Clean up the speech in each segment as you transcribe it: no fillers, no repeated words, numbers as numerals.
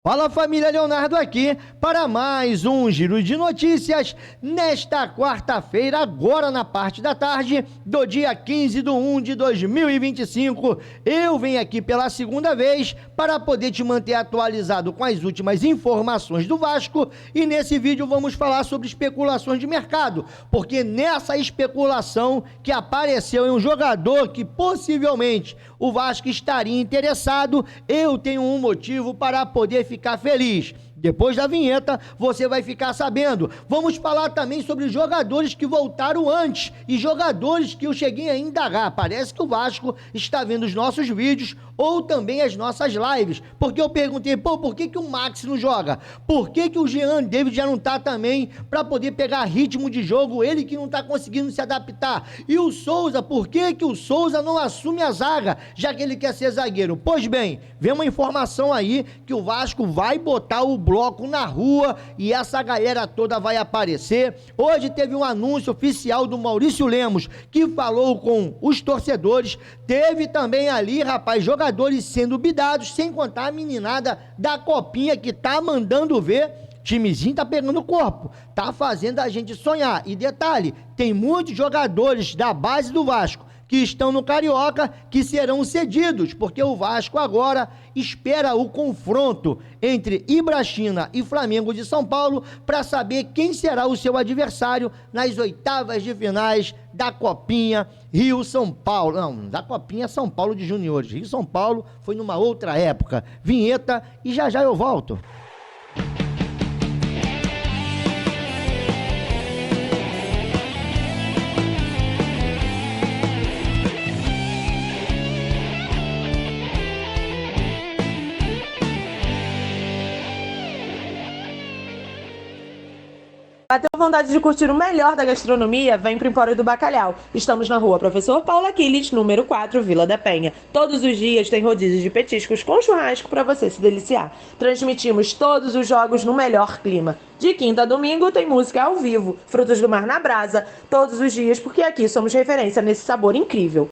Fala família, Leonardo aqui para mais um giro de notícias nesta quarta-feira, agora na parte da tarde do dia 15/1 de 2025. Eu venho aqui pela segunda vez para poder te manter atualizado com as últimas informações do Vasco e nesse vídeo vamos falar sobre especulações de mercado, porque nessa especulação que apareceu em um jogador que possivelmente o Vasco estaria interessado, eu tenho um motivo para poder ficar feliz. Depois da vinheta, você vai ficar sabendo. Vamos falar também sobre jogadores que voltaram antes e jogadores que eu cheguei a indagar. Parece que o Vasco está vendo os nossos vídeos ou também as nossas lives. Porque eu perguntei, por que o Max não joga? Por que o Jean David já não tá também para poder pegar ritmo de jogo? Ele que não tá conseguindo se adaptar. E o Souza, por que o Souza não assume a zaga, já que ele quer ser zagueiro? Pois bem, vem uma informação aí que o Vasco vai botar o bloco na rua e essa galera toda vai aparecer. Hoje teve um anúncio oficial do Maurício Lemos, que falou com os torcedores. Teve também ali, rapaz, jogadores sendo bidados, sem contar a meninada da Copinha que tá mandando ver. Timezinho tá pegando corpo, tá fazendo a gente sonhar. E detalhe, tem muitos jogadores da base do Vasco que estão no Carioca, que serão cedidos, porque o Vasco agora espera o confronto entre Ibrachina e Flamengo de São Paulo para saber quem será o seu adversário nas oitavas de finais da Copinha Rio-São Paulo. Não, da Copinha São Paulo de Juniores. Rio-São Paulo foi numa outra época. Vinheta e já eu volto. Bateu vontade de curtir o melhor da gastronomia? Vem pro Empório do Bacalhau. Estamos na rua Professor Paulo Aquiles, número 4, Vila da Penha. Todos os dias tem rodízios de petiscos com churrasco para você se deliciar. Transmitimos todos os jogos no melhor clima. De quinta a domingo tem música ao vivo, frutos do mar na brasa, todos os dias, porque aqui somos referência nesse sabor incrível.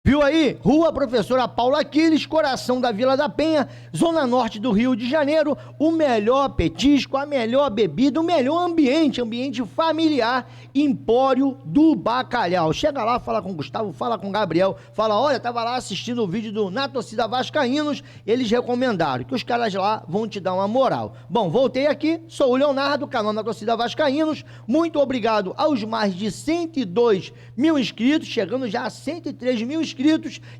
Viu aí? Rua Professora Paula Aquiles, coração da Vila da Penha, zona norte do Rio de Janeiro, o melhor petisco, a melhor bebida, o melhor ambiente familiar, Empório do Bacalhau. Chega lá, fala com o Gustavo, fala com o Gabriel, fala, olha, tava lá assistindo o vídeo do Na Torcida Vascaínos, eles recomendaram que os caras lá vão te dar uma moral. Bom, voltei aqui, sou o Leonardo, canal Na Torcida Vascaínos, muito obrigado aos mais de 102 mil inscritos, chegando já a 103 mil inscritos,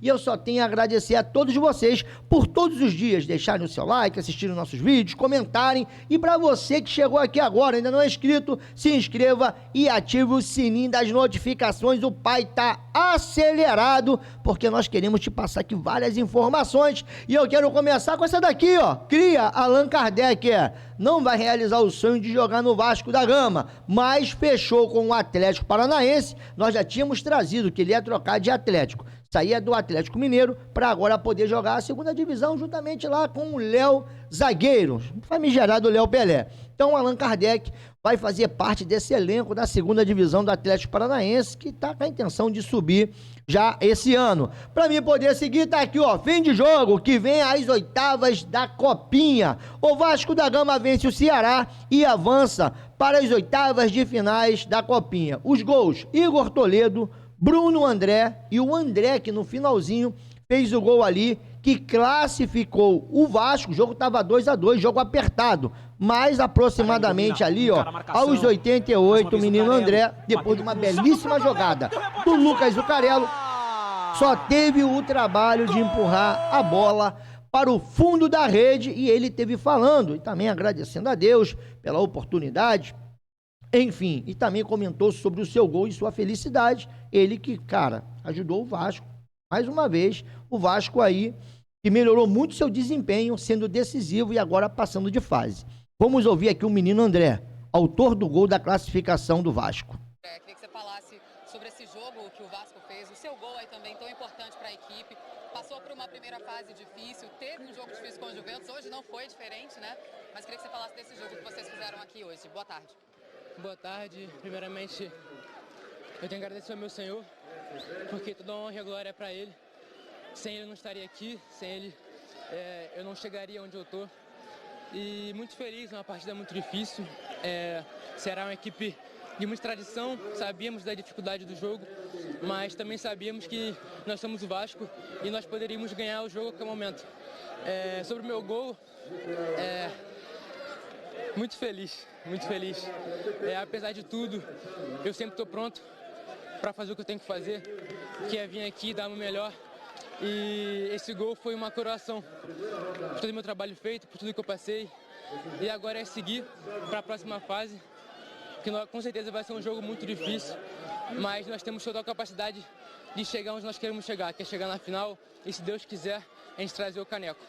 e eu só tenho a agradecer a todos vocês por todos os dias deixarem o seu like, assistirem nossos vídeos, comentarem, e para você que chegou aqui agora, ainda não é inscrito, se inscreva e ative o sininho das notificações. O pai tá acelerado, porque nós queremos te passar aqui várias informações, e eu quero começar com essa daqui, ó, cria Allan Kardec, não vai realizar o sonho de jogar no Vasco da Gama, mas fechou com o Atlético Paranaense. Nós já tínhamos trazido que ele ia trocar de Atlético, saía do Atlético Mineiro para agora poder jogar a segunda divisão juntamente lá com o Léo Zagueiro, famigerado Léo Pelé. Então o Allan Kardec vai fazer parte desse elenco da segunda divisão do Atlético Paranaense, que está com a intenção de subir já esse ano. Para mim poder seguir, tá aqui, ó, fim de jogo, que vem às oitavas da Copinha. O Vasco da Gama vence o Ceará e avança para as oitavas de finais da Copinha. Os gols, Igor Toledo, Bruno André, e o André que no finalzinho fez o gol ali, que classificou o Vasco. O jogo estava 2-2, jogo apertado, mas aproximadamente ali, ó, aos 88, o menino André, depois de uma belíssima jogada do Lucas Zucarello, só teve o trabalho de empurrar a bola para o fundo da rede, e ele teve falando, e também agradecendo a Deus pela oportunidade, enfim, e também comentou sobre o seu gol e sua felicidade. Ele que, cara, ajudou o Vasco, mais uma vez, o Vasco aí, que melhorou muito seu desempenho, sendo decisivo e agora passando de fase. Vamos ouvir aqui o menino André, autor do gol da classificação do Vasco. Queria que você falasse sobre esse jogo que o Vasco fez, o seu gol aí também tão importante para a equipe. Passou por uma primeira fase difícil, teve um jogo difícil com o Juventus, hoje não foi diferente, né? Mas queria que você falasse desse jogo que vocês fizeram aqui hoje. Boa tarde. Boa tarde. Primeiramente, eu tenho que agradecer ao meu Senhor, porque toda honra e glória é para Ele. Sem Ele eu não estaria aqui, sem Ele eu não chegaria onde eu estou. e muito feliz, uma partida muito difícil. Será uma equipe de muita tradição, sabíamos da dificuldade do jogo, mas também sabíamos que nós somos o Vasco e nós poderíamos ganhar o jogo a qualquer momento. Sobre o meu gol, muito feliz, muito feliz. Apesar de tudo, eu sempre estou pronto para fazer o que eu tenho que fazer, que é vir aqui e dar o melhor. E esse gol foi uma coroação por todo o meu trabalho feito, por tudo que eu passei. E agora é seguir para a próxima fase, que com certeza vai ser um jogo muito difícil, mas nós temos toda a capacidade de chegar onde nós queremos chegar, que é chegar na final e, se Deus quiser, a gente trazer o caneco.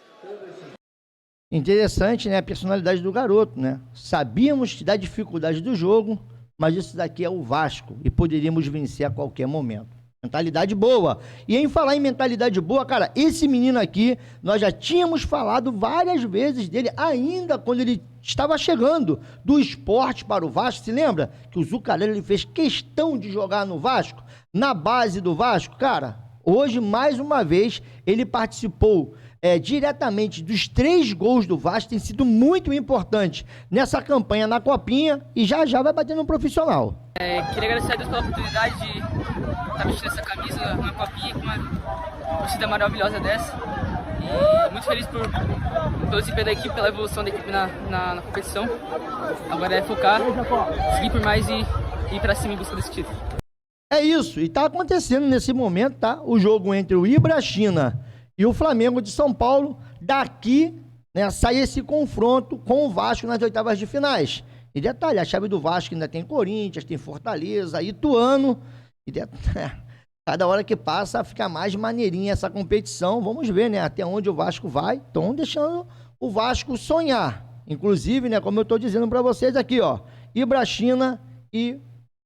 Interessante, né? A personalidade do garoto, né? Sabíamos da dificuldade do jogo, mas isso daqui é o Vasco e poderíamos vencer a qualquer momento. Mentalidade boa. E em falar em mentalidade boa, cara, esse menino aqui, nós já tínhamos falado várias vezes dele, ainda quando ele estava chegando do esporte para o Vasco. Se lembra que o Zuccarelli, ele fez questão de jogar no Vasco, na base do Vasco? Cara, hoje, mais uma vez, ele participou diretamente dos 3 gols do Vasco, tem sido muito importante nessa campanha na Copinha e já vai bater no profissional. Queria agradecer a Deus pela oportunidade de estar vestindo essa camisa na Copinha com uma torcida maravilhosa dessa. E muito feliz pelo desempenho da equipe, pela evolução da equipe na competição. Agora é focar, seguir por mais e ir para cima em busca desse título. É isso, e tá acontecendo nesse momento, tá? O jogo entre o Ibrachina e o Flamengo de São Paulo. Daqui, né, sai esse confronto com o Vasco nas oitavas de finais. E detalhe, a chave do Vasco ainda tem Corinthians, tem Fortaleza, Ituano. Cada hora que passa fica mais maneirinha essa competição. Vamos ver, né, até onde o Vasco vai. Estão deixando o Vasco sonhar. Inclusive, né, como eu estou dizendo para vocês aqui, ó, Ibrachina e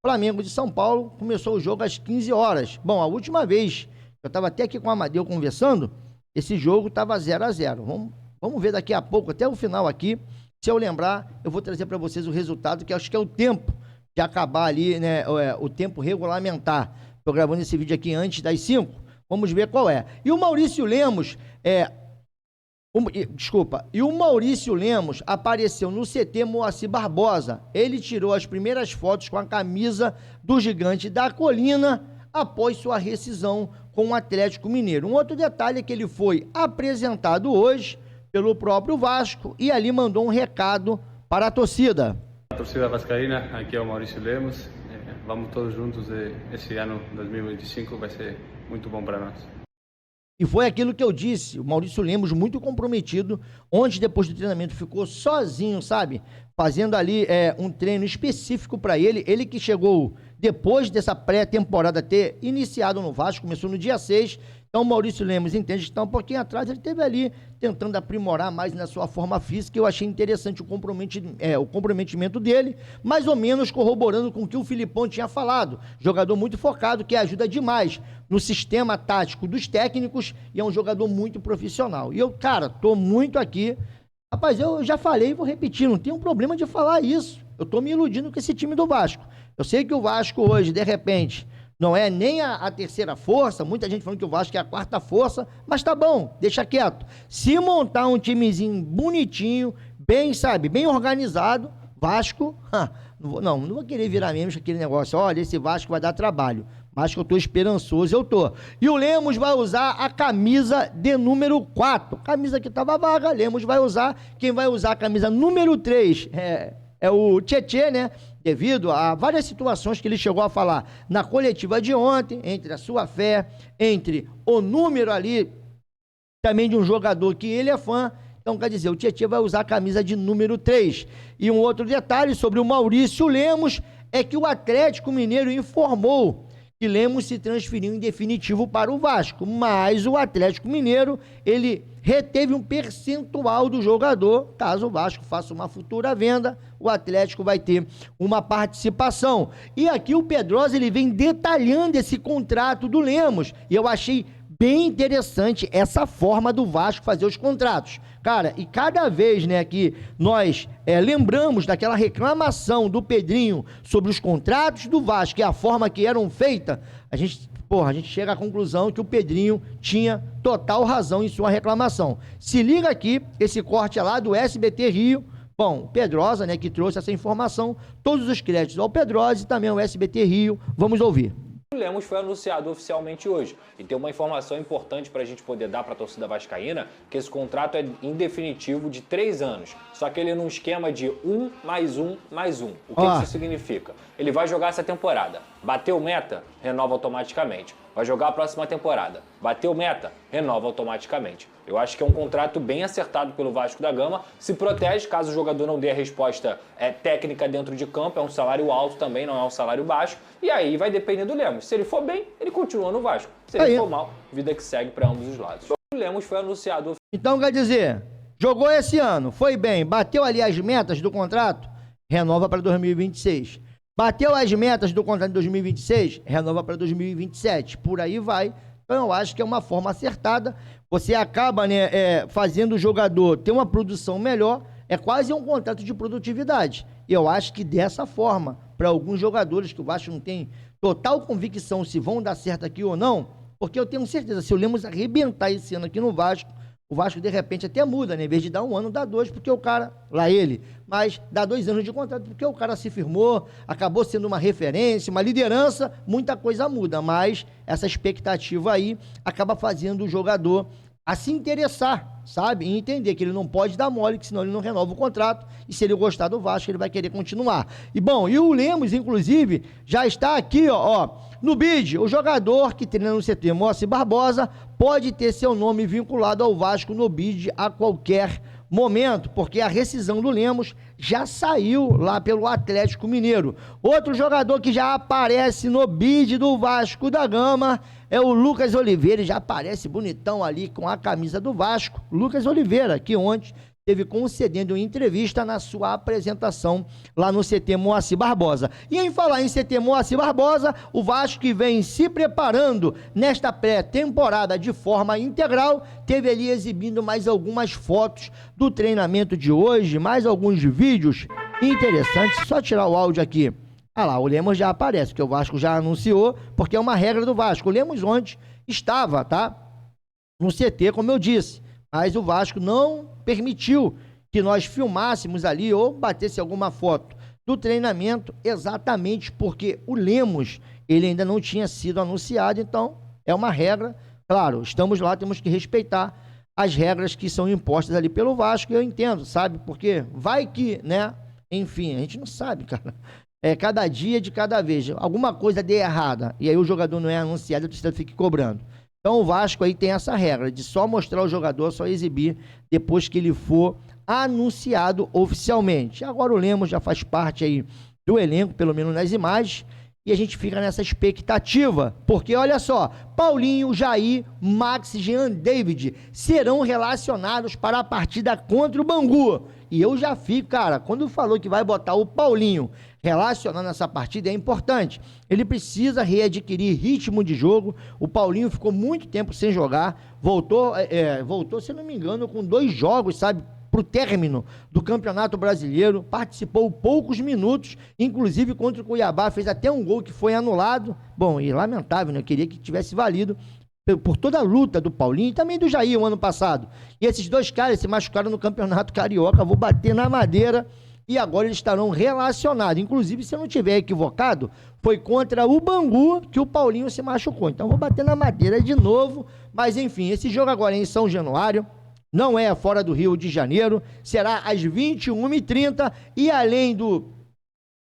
Flamengo de São Paulo. Começou o jogo às 15 horas. Bom, a última vez, eu estava até aqui com o Amadeu conversando, esse jogo estava 0-0. Vamos ver daqui a pouco, até o final aqui. Se eu lembrar, eu vou trazer para vocês o resultado, que acho que é o tempo de acabar ali, né? O tempo regulamentar. Estou gravando esse vídeo aqui antes das 5. Vamos ver qual é. E o Maurício Lemos, e o Maurício Lemos apareceu no CT Moacir Barbosa. Ele tirou as primeiras fotos com a camisa do Gigante da Colina após sua rescisão com o Atlético Mineiro. Um outro detalhe é que ele foi apresentado hoje pelo próprio Vasco e ali mandou um recado para a torcida. A torcida vascaína, aqui é o Maurício Lemos. Vamos todos juntos. Esse ano 2025 vai ser muito bom para nós. E foi aquilo que eu disse, o Maurício Lemos muito comprometido, onde depois do treinamento ficou sozinho, sabe? Fazendo ali um treino específico para ele. Ele que chegou depois dessa pré-temporada ter iniciado no Vasco, começou no dia 6. Então o Maurício Lemos entende que está um pouquinho atrás, ele esteve ali tentando aprimorar mais na sua forma física. Eu achei interessante o comprometimento dele, mais ou menos corroborando com o que o Filipão tinha falado. Jogador muito focado, que ajuda demais no sistema tático dos técnicos e é um jogador muito profissional. E eu, cara, tô muito aqui. Rapaz, eu já falei e vou repetir, não tenho problema de falar isso. Eu tô me iludindo com esse time do Vasco. Eu sei que o Vasco hoje, de repente, não é nem a terceira força, muita gente falando que o Vasco é a quarta força, mas tá bom, deixa quieto. Se montar um timezinho bonitinho, bem, sabe, bem organizado, Vasco, não vou querer virar mesmo aquele negócio, olha, esse Vasco vai dar trabalho, mas que eu tô esperançoso, eu tô. E o Lemos vai usar a camisa de número 4, camisa que tava vaga, Lemos vai usar, quem vai usar a camisa número 3 é o Tietê, né? Devido a várias situações que ele chegou a falar na coletiva de ontem, entre a sua fé, entre o número ali, também de um jogador que ele é fã. Então, quer dizer, o Tietê vai usar a camisa de número 3. E um outro detalhe sobre o Maurício Lemos é que o Atlético Mineiro informou que Lemos se transferiu em definitivo para o Vasco, mas o Atlético Mineiro, ele reteve um percentual do jogador. Caso o Vasco faça uma futura venda, o Atlético vai ter uma participação. E aqui o Pedrosa, ele vem detalhando esse contrato do Lemos, e eu achei bem interessante essa forma do Vasco fazer os contratos. Cara, e cada vez, né, que nós lembramos daquela reclamação do Pedrinho sobre os contratos do Vasco e a forma que eram feitas, a gente chega à conclusão que o Pedrinho tinha total razão em sua reclamação. Se liga aqui, esse corte é lá do SBT Rio. Bom, Pedrosa, né, que trouxe essa informação, todos os créditos ao Pedrosa e também ao SBT Rio. Vamos ouvir. O Lemos foi anunciado oficialmente hoje e tem uma informação importante para a gente poder dar para a torcida vascaína, que esse contrato é em definitivo de 3 anos, só que ele é num esquema de 1 mais 1 mais 1. O que isso significa? Ele vai jogar essa temporada, bateu meta, renova automaticamente. Vai jogar a próxima temporada, bateu meta, renova automaticamente. Eu acho que é um contrato bem acertado pelo Vasco da Gama, se protege caso o jogador não dê a resposta técnica dentro de campo, é um salário alto também, não é um salário baixo, e aí vai depender do Lemos. Se ele for bem, ele continua no Vasco. Se ele for mal, vida que segue para ambos os lados. O Lemos foi anunciado. Então quer dizer, jogou esse ano, foi bem, bateu ali as metas do contrato, renova para 2026. Bateu as metas do contrato de 2026, renova para 2027. Por aí vai. Então eu acho que é uma forma acertada. Você acaba, né, fazendo o jogador ter uma produção melhor. É quase um contrato de produtividade. E eu acho que dessa forma, para alguns jogadores que o Vasco não tem total convicção se vão dar certo aqui ou não, porque eu tenho certeza, se o Lemos arrebentar esse ano aqui no Vasco, o Vasco, de repente, até muda, né? Em vez de dar 1 ano, dá 2, porque o cara, lá ele, mas dá 2 anos de contrato, porque o cara se firmou, acabou sendo uma referência, uma liderança, muita coisa muda, mas essa expectativa aí acaba fazendo o jogador a se interessar, sabe? E entender que ele não pode dar mole, que senão ele não renova o contrato, e se ele gostar do Vasco, ele vai querer continuar. E bom, e o Lemos, inclusive, já está aqui, ó, no bid, o jogador que treina no CT Moacir Barbosa pode ter seu nome vinculado ao Vasco no bid a qualquer momento, porque a rescisão do Lemos já saiu lá pelo Atlético Mineiro. Outro jogador que já aparece no bid do Vasco da Gama é o Lucas Oliveira, já aparece bonitão ali com a camisa do Vasco. Lucas Oliveira, que ontem esteve concedendo entrevista na sua apresentação lá no CT Moacir Barbosa. E em falar em CT Moacir Barbosa, o Vasco que vem se preparando nesta pré-temporada de forma integral, teve ali exibindo mais algumas fotos do treinamento de hoje, mais alguns vídeos interessantes. Só tirar o áudio aqui. Ah lá, o Lemos já aparece, porque o Vasco já anunciou, porque é uma regra do Vasco. O Lemos ontem estava, tá? No CT, como eu disse, mas o Vasco não permitiu que nós filmássemos ali ou batesse alguma foto do treinamento, exatamente porque o Lemos, ele ainda não tinha sido anunciado, então é uma regra. Claro, estamos lá, temos que respeitar as regras que são impostas ali pelo Vasco, eu entendo, sabe? Porque vai que, né? Enfim, a gente não sabe, cara. É cada dia de cada vez. Alguma coisa dê errada e aí o jogador não é anunciado, a torcida fica cobrando. Então o Vasco aí tem essa regra de só mostrar o jogador, só exibir depois que ele for anunciado oficialmente. Agora o Lemos já faz parte aí do elenco, pelo menos nas imagens, e a gente fica nessa expectativa, porque olha só, Paulinho, Jair, Max e Jean David serão relacionados para a partida contra o Bangu. E eu já fico, cara, quando falou que vai botar o Paulinho relacionando essa partida, é importante. Ele precisa readquirir ritmo de jogo. O Paulinho ficou muito tempo sem jogar, voltou, se não me engano, com 2 jogos, sabe, para o término do Campeonato Brasileiro, participou poucos minutos, inclusive contra o Cuiabá, fez até um gol que foi anulado. Bom, e lamentável, né? Eu queria que tivesse valido por toda a luta do Paulinho e também do Jair o ano passado. E esses 2 caras se machucaram no Campeonato Carioca, vou bater na madeira, e agora eles estarão relacionados. Inclusive, se eu não estiver equivocado, foi contra o Bangu que o Paulinho se machucou. Então, vou bater na madeira de novo. Mas, enfim, esse jogo agora é em São Januário, não é fora do Rio de Janeiro, será às 21h30, e além do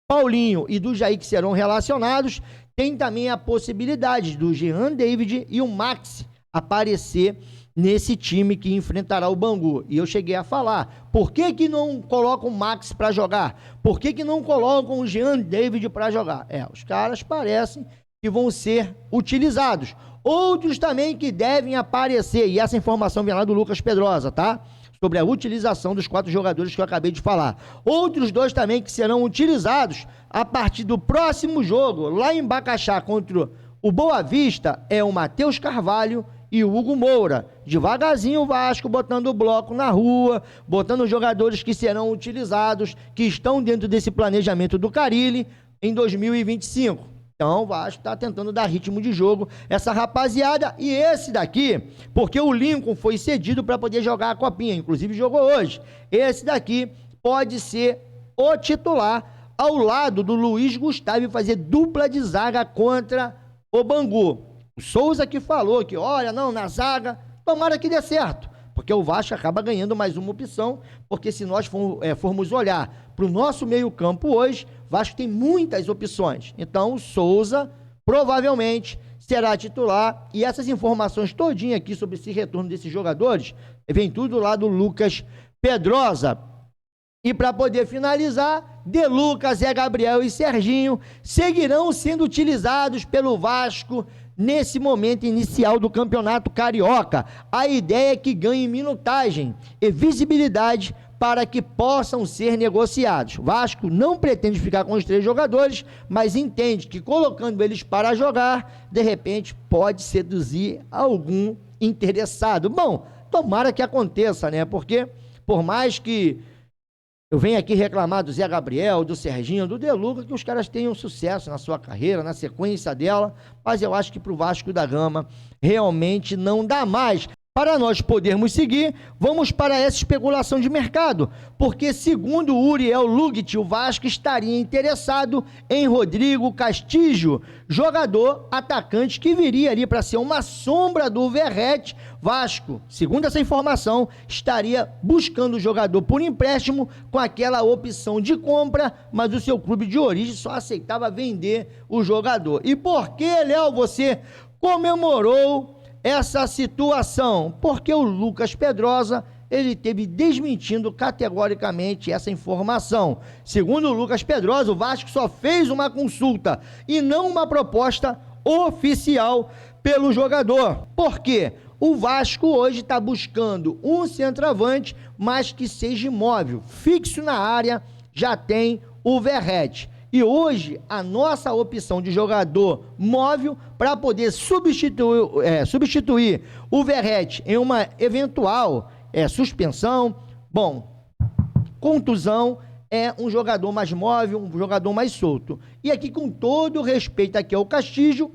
Paulinho e do Jair que serão relacionados, tem também a possibilidade do Jean David e o Max aparecer nesse time que enfrentará o Bangu. E eu cheguei a falar, por que que não colocam o Max para jogar? Por que que não colocam o Jean David para jogar? Os caras parecem que vão ser utilizados. Outros também que devem aparecer, e essa informação vem lá do Lucas Pedrosa, tá? Sobre a utilização dos 4 jogadores que eu acabei de falar. Outros 2 também que serão utilizados a partir do próximo jogo, lá em Bacaxá, contra o Boa Vista, é o Matheus Carvalho e o Hugo Moura. Devagarzinho o Vasco botando o bloco na rua, botando os jogadores que serão utilizados, que estão dentro desse planejamento do Carille em 2025. Então o Vasco está tentando dar ritmo de jogo essa rapaziada, e esse daqui, porque o Lincoln foi cedido para poder jogar a Copinha, inclusive jogou hoje. Esse daqui pode ser o titular ao lado do Luiz Gustavo e fazer dupla de zaga contra o Bangu. O Souza que falou que, olha, não, na zaga, tomara que dê certo, porque o Vasco acaba ganhando mais uma opção, porque se nós formos olhar para o nosso meio campo hoje, o Vasco tem muitas opções. Então o Souza provavelmente será titular, e essas informações todinhas aqui sobre esse retorno desses jogadores, vem tudo lá do Lucas Pedrosa. E para poder finalizar, De Lucas, Zé Gabriel e Serginho seguirão sendo utilizados pelo Vasco nesse momento inicial do Campeonato Carioca. A ideia é que ganhem minutagem e visibilidade para que possam ser negociados. O Vasco não pretende ficar com os 3 jogadores, mas entende que colocando eles para jogar, de repente pode seduzir algum interessado. Bom, tomara que aconteça, né? Porque por mais que eu venho aqui reclamar do Zé Gabriel, do Serginho, do De Lucas, que os caras tenham sucesso na sua carreira, na sequência dela, mas eu acho que para o Vasco da Gama realmente não dá mais. Para nós podermos seguir, vamos para essa especulação de mercado, porque segundo o Uriel Lugit, o Vasco estaria interessado em Rodrigo Castilho, jogador atacante que viria ali para ser uma sombra do Verrete. Vasco, segundo essa informação, estaria buscando o jogador por empréstimo com aquela opção de compra, mas o seu clube de origem só aceitava vender o jogador. E por que, Léo, você comemorou essa situação? Porque o Lucas Pedrosa, ele teve desmentindo categoricamente essa informação. Segundo o Lucas Pedrosa, o Vasco só fez uma consulta e não uma proposta oficial pelo jogador. Por quê? O Vasco hoje está buscando um centroavante, mas que seja imóvel, fixo na área, já tem o Verrete. E hoje, a nossa opção de jogador móvel para poder substituir o Verrete em uma eventual suspensão, contusão, é um jogador mais móvel, um jogador mais solto. E aqui, com todo respeito aqui ao Castilho,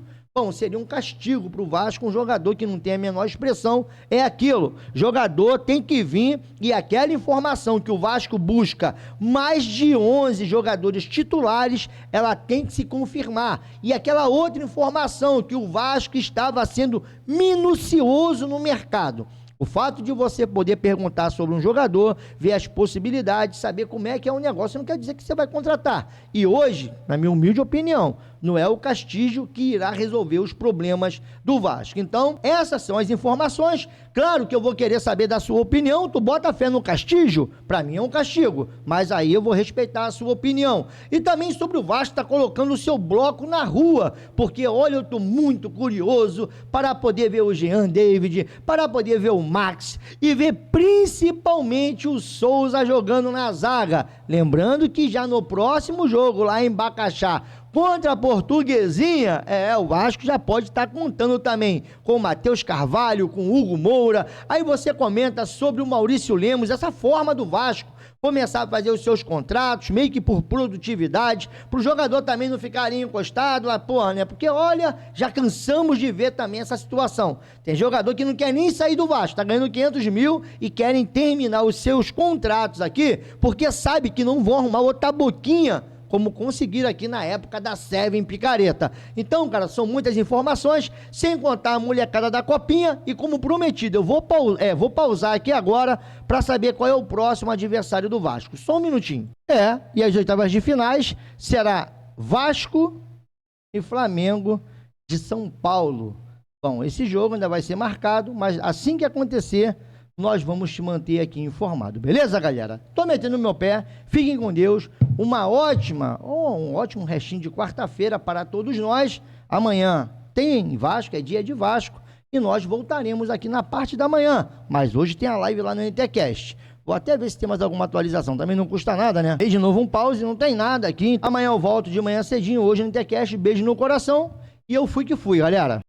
seria um castigo para o Vasco, um jogador que não tem a menor expressão, é aquilo, jogador tem que vir, e aquela informação que o Vasco busca mais de 11 jogadores titulares, ela tem que se confirmar, e aquela outra informação que o Vasco estava sendo minucioso no mercado. O fato de você poder perguntar sobre um jogador, ver as possibilidades, saber como é que é um negócio, não quer dizer que você vai contratar. E hoje, na minha humilde opinião, não é o Castilho que irá resolver os problemas do Vasco. Então, essas são as informações. Claro que eu vou querer saber da sua opinião. Tu bota fé no Castilho? Para mim é um castigo, mas aí eu vou respeitar a sua opinião. E também sobre o Vasco tá colocando o seu bloco na rua, porque olha, eu tô muito curioso para poder ver o Jean David, para poder ver o Max e ver principalmente o Souza jogando na zaga. Lembrando que já no próximo jogo lá em Bacaxá contra a Portuguesinha, o Vasco já pode estar contando também com o Matheus Carvalho, com o Hugo Moura. Aí você comenta sobre o Maurício Lemos, essa forma do Vasco começar a fazer os seus contratos, meio que por produtividade, para o jogador também não ficar encostado, né? Porque olha, já cansamos de ver também essa situação. Tem jogador que não quer nem sair do Vasco, tá ganhando 500 mil e querem terminar os seus contratos aqui, porque sabe que não vão arrumar outra boquinha como conseguiram aqui na época da Seven Picareta. Então, cara, são muitas informações, sem contar a molecada da Copinha, e como prometido, eu vou pausar aqui agora para saber qual é o próximo adversário do Vasco. Só um minutinho. E as oitavas de finais será Vasco e Flamengo de São Paulo. Bom, esse jogo ainda vai ser marcado, mas assim que acontecer, nós vamos te manter aqui informado, beleza, galera? Tô metendo meu pé, fiquem com Deus, um ótimo restinho de quarta-feira para todos nós. Amanhã tem Vasco, é dia de Vasco, e nós voltaremos aqui na parte da manhã, mas hoje tem a live lá no NTCast. Vou até ver se tem mais alguma atualização, também não custa nada, né? Dei de novo um pause, não tem nada aqui. Amanhã eu volto de manhã cedinho, hoje no NTCast, beijo no coração, e eu fui que fui, galera.